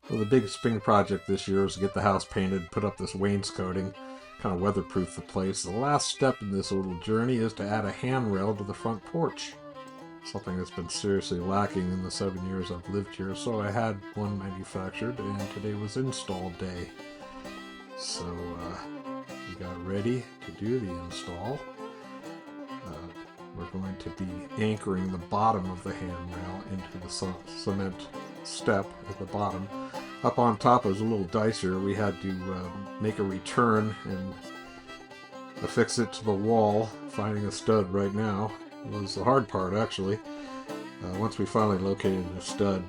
Well, the big spring project this year is to get the house painted, put up this wainscoting, kind of weatherproof the place. The last step in this little journey is to add a handrail to the front porch. Something that's been seriously lacking in the 7 years I've lived here, so I had one manufactured, and today was install day. So we got ready to do the install. We're going to be anchoring the bottom of the handrail into the cement step at the bottom. Up on top is a little dicer. We had to make a return and affix it to the wall. Finding a stud right now was the hard part, actually. Once we finally located the stud,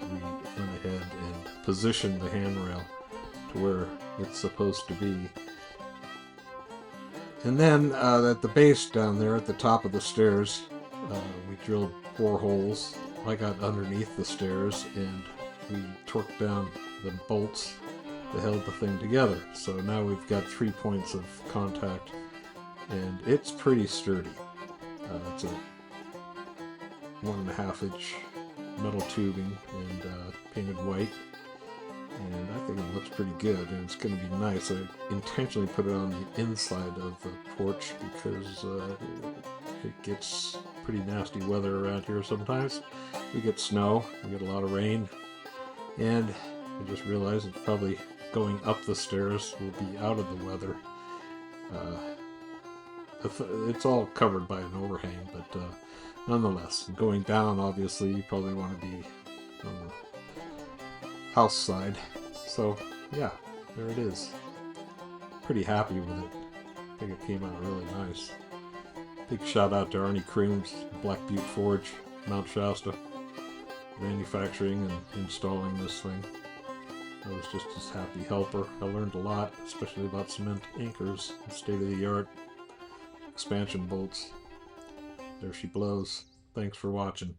we went ahead and positioned the handrail to where it's supposed to be. And then at the base down there at the top of the stairs, we drilled 4 holes. I got underneath the stairs and we torqued down the bolts that held the thing together. So now we've got 3 points of contact and it's pretty sturdy. It's a 1.5-inch metal tubing and painted white. And I think it looks pretty good, and it's going to be nice. I intentionally put it on the inside of the porch because it gets pretty nasty weather around here sometimes. We get snow, we get a lot of rain, and I just realized it's probably going up the stairs will be out of the weather. It's all covered by an overhang, but nonetheless, going down, obviously, you probably want to be on the house side. So yeah, there it is. Pretty happy with it. I think it came out really nice. Big shout out to Arnie Kroom's Black Butte Forge, Mount Shasta, manufacturing and installing this thing. I was just his happy helper. I learned a lot, especially about cement anchors, state-of-the-art expansion bolts. There she blows. Thanks for watching.